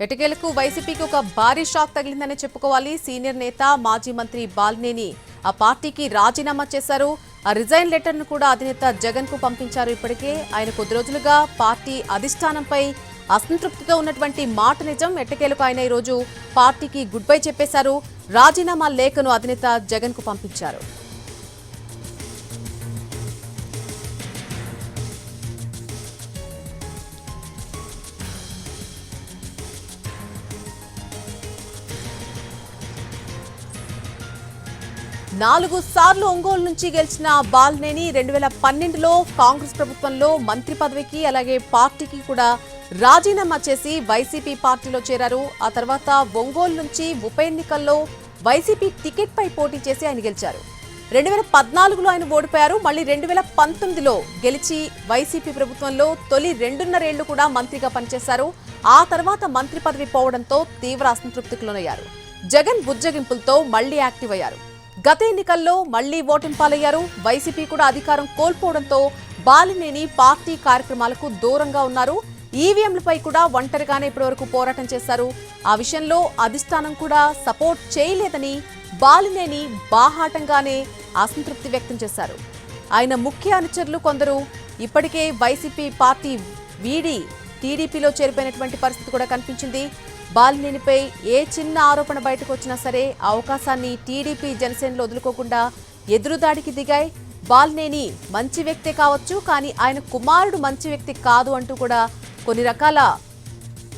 ఎటకేలకు వైసీపీకి ఒక భారీ షాక్ తగిలిందనే చెప్పుకోవాలి. సీనియర్ నేత మాజీ మంత్రి బాలినేని ఆ పార్టీకి రాజీనామా చేశారు. ఆ రిజైన్ లెటర్ ను కూడా అధినేత జగన్ కు పంపించారు. ఇప్పటికే ఆయన కొద్ది రోజులుగా పార్టీ అధిష్టానంపై అసంతృప్తితో ఉన్నటువంటి మాట నిజం. ఎట్టకేలకు ఆయన ఈ రోజు పార్టీకి గుడ్ బై చెప్పేశారు. రాజీనామా లేఖను అధినేత జగన్ కు పంపించారు. నాలుగు సార్లు ఒంగోలు నుంచి గెలిచిన బాలినేని 2012లో కాంగ్రెస్ ప్రభుత్వంలో మంత్రి పదవికి అలాగే పార్టీకి కూడా రాజీనామా చేసి వైసీపీ పార్టీలో చేరారు. ఆ తర్వాత ఒంగోలు నుంచి ఉప ఎన్నికల్లో వైసీపీ టికెట్ పై పోటీ చేసి ఆయన గెలిచారు. 2014లో ఆయన ఓడిపోయారు. మళ్ళీ 2019లో గెలిచి వైసీపీ ప్రభుత్వంలో తొలి 2.5 ఏళ్లు కూడా మంత్రిగా పనిచేశారు. ఆ తర్వాత మంత్రి పదవి పోవడంతో తీవ్ర అసంతృప్తికి లోనయ్యారు. జగన్ బుజ్జగింపులతో మళ్లీ యాక్టివ్ అయ్యారు. గత ఎన్నికల్లో మళ్లీ ఓటమి పాలయ్యారు. వైసీపీ కూడా అధికారం కోల్పోవడంతో బాలినేని పార్టీ కార్యక్రమాలకు దూరంగా ఉన్నారు. ఈవీఎంలపై కూడా ఒంటరిగానే ఇప్పటివరకు పోరాటం చేశారు. ఆ విషయంలో అధిష్టానం కూడా సపోర్ట్ చేయలేదని బాలినేని బాహాటంగానే అసంతృప్తి వ్యక్తం చేశారు. ఆయన ముఖ్య అనుచరులు కొందరు ఇప్పటికే వైసీపీ పార్టీ వీడి టీడీపీలో చేరిపోయినటువంటి పరిస్థితి కూడా కనిపించింది. బాలినేనిపై ఏ చిన్న ఆరోపణ బయటకు వచ్చినా సరే అవకాశాన్ని టీడీపీ జనసేనలో వదులుకోకుండా ఎదురుదాడికి దిగాయి. బాలినేని మంచి వ్యక్తే కావచ్చు, కానీ ఆయన కుమారుడు మంచి వ్యక్తి కాదు అంటూ కూడా కొన్ని రకాల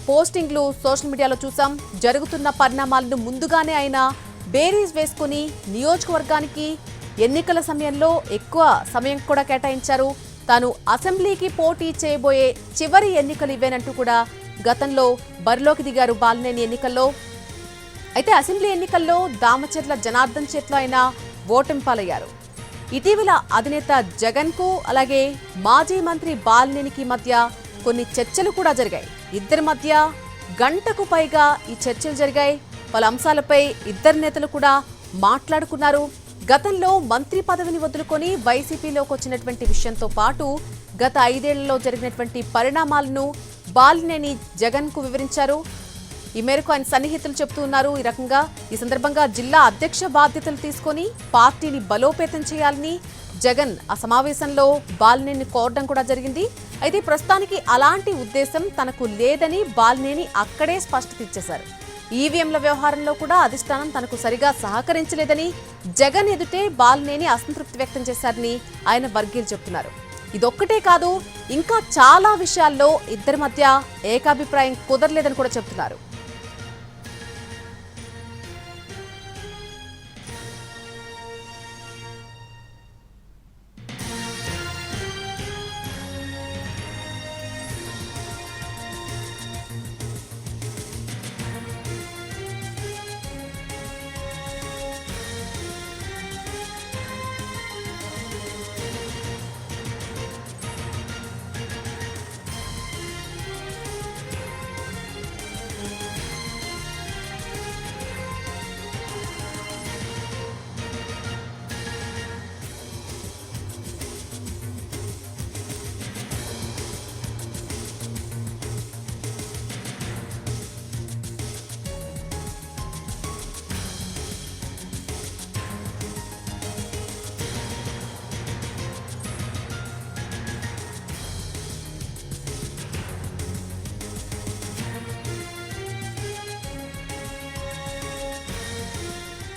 పోస్టింగ్లు సోషల్ మీడియాలో చూసాం. జరుగుతున్న పరిణామాలను ముందుగానే ఆయన బేరీజ్ వేసుకుని నియోజకవర్గానికి ఎన్నికల సమయంలో ఎక్కువ సమయం కూడా కేటాయించారు. తాను అసెంబ్లీకి పోటీ చేయబోయే చివరి ఎన్నికలు ఇవేనంటూ కూడా గతంలో బరిలోకి దిగారు బాలినేని ఎన్నికల్లో. అయితే అసెంబ్లీ ఎన్నికల్లో దామచర్ల జనార్దన్ చేతిలో ఆయన ఓటమి పాలయ్యారు. ఇటీవల అధినేత జగన్ కు అలాగే మాజీ మంత్రి బాలినేనికి మధ్య కొన్ని చర్చలు కూడా జరిగాయి. ఇద్దరి మధ్య గంటకు పైగా ఈ చర్చలు జరిగాయి. పలు అంశాలపై ఇద్దరు నేతలు కూడా మాట్లాడుకున్నారు. గతంలో మంత్రి పదవిని వదులుకొని వైసీపీలోకి వచ్చినటువంటి విషయంతో పాటు గత 5 ఏళ్లలో జరిగినటువంటి పరిణామాలను బాలినేని జగన్ కు వివరించారు. ఈ మేరకు ఆయన సన్నిహితులు చెబుతూ ఉన్నారు. ఈ రకంగా ఈ సందర్భంగా జిల్లా అధ్యక్ష బాధ్యతలు తీసుకొని పార్టీని బలోపేతం చేయాలని జగన్ ఆ సమావేశంలో బాలినేని కోరడం కూడా జరిగింది. అయితే ప్రస్తుతానికి అలాంటి ఉద్దేశం తనకు లేదని బాలినేని అక్కడే స్పష్టత ఇచ్చేశారు. ఈవీఎంల వ్యవహారంలో కూడా అధిష్టానం తనకు సరిగా సహకరించలేదని జగన్ ఎదుటే బాలినేని అసంతృప్తి వ్యక్తం చేశారని ఆయన వర్గీయులు చెబుతున్నారు. ఇదొక్కటే కాదు, ఇంకా చాలా విషయాల్లో ఇద్దరి మధ్య ఏకాభిప్రాయం కుదరలేదని కూడా చెబుతున్నారు.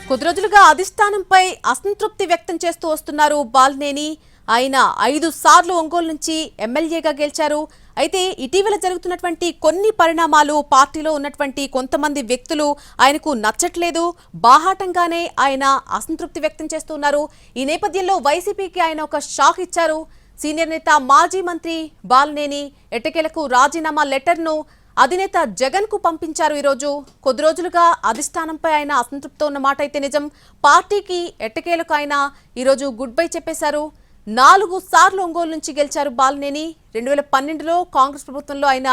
కొద్ది రోజులుగా అధిష్టానంపై అసంతృప్తి వ్యక్తం చేస్తూ వస్తున్నారు బాలినేని. ఆయన 5 సార్లు ఒంగోలు నుంచి ఎమ్మెల్యేగా గెలిచారు. అయితే ఇటీవల జరుగుతున్నటువంటి కొన్ని పరిణామాలు పార్టీలో ఉన్నటువంటి కొంతమంది వ్యక్తులు ఆయనకు నచ్చట్లేదు. బాహాటంగానే ఆయన అసంతృప్తి వ్యక్తం చేస్తున్నారు. ఈ నేపథ్యంలో వైసీపీకి ఆయన ఒక షాక్ ఇచ్చారు. సీనియర్ నేత మాజీ మంత్రి బాలినేని ఎట్టకేలకు రాజీనామా లెటర్ను అధినేత జగన్ కు పంపించారు. ఈరోజు కొద్ది రోజులుగా అధిష్టానంపై ఆయన అసంతృప్తితో ఉన్న మాట అయితే నిజం. పార్టీకి ఎట్టకేలకు ఆయన ఈరోజు గుడ్ బై చెప్పేశారు. 4 సార్లు ఒంగోలు నుంచి గెలిచారు బాలినేని. 2012లో కాంగ్రెస్ ప్రభుత్వంలో ఆయన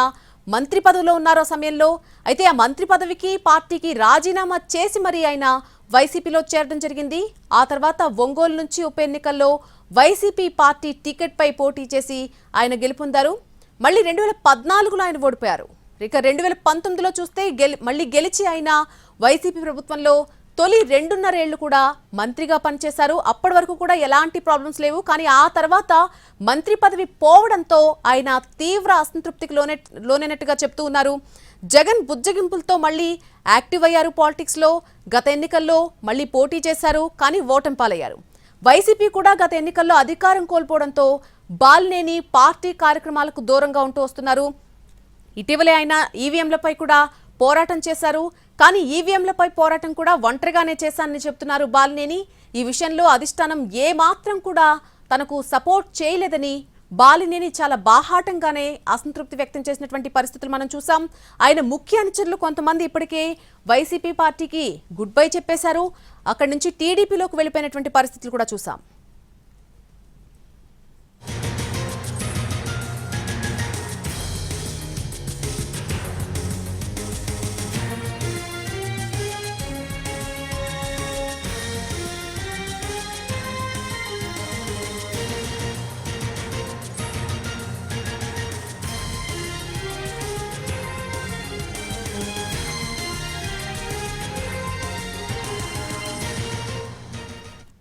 మంత్రి పదవిలో ఉన్నారు ఆ సమయంలో. అయితే ఆ మంత్రి పదవికి పార్టీకి రాజీనామా చేసి మరి ఆయన వైసీపీలో చేరడం జరిగింది. ఆ తర్వాత ఒంగోలు నుంచి ఉప ఎన్నికల్లో వైసీపీ పార్టీ టికెట్ పై పోటీ చేసి ఆయన గెలుపొందారు. మళ్ళీ 2014లో ఆయన ఓడిపోయారు. ఇక 2019లో చూస్తే మళ్ళీ గెలిచి ఆయన వైసీపీ ప్రభుత్వంలో తొలి 2.5 ఏళ్లు కూడా మంత్రిగా పనిచేశారు. అప్పటి వరకు కూడా ఎలాంటి ప్రాబ్లమ్స్ లేవు. కానీ ఆ తర్వాత మంత్రి పదవి పోవడంతో ఆయన తీవ్ర అసంతృప్తికి లోనైనట్టుగా చెప్తూ ఉన్నారు. జగన్ బుజ్జగింపులతో మళ్ళీ యాక్టివ్ అయ్యారు పాలిటిక్స్లో. గత ఎన్నికల్లో మళ్ళీ పోటీ చేశారు, కానీ ఓటమి పాలయ్యారు. వైసీపీ కూడా గత ఎన్నికల్లో అధికారం కోల్పోవడంతో బాలినేని పార్టీ కార్యక్రమాలకు దూరంగా ఉంటూ వస్తున్నారు. ఇటీవలే ఆయన ఈవీఎంలపై కూడా పోరాటం చేశారు. కానీ ఈవీఎంలపై పోరాటం కూడా ఒంటరిగానే చేశానని చెప్తున్నారు బాలినేని. ఈ విషయంలో అధిష్టానం ఏమాత్రం కూడా తనకు సపోర్ట్ చేయలేదని బాలినేని చాలా బాహాటంగానే అసంతృప్తి వ్యక్తం చేసినటువంటి పరిస్థితులు మనం చూసాం. ఆయన ముఖ్య అనుచరులు కొంతమంది ఇప్పటికే వైసీపీ పార్టీకి గుడ్ బై చెప్పేశారు. అక్కడి నుంచి టీడీపీలోకి వెళ్ళిపోయినటువంటి పరిస్థితులు కూడా చూసాం.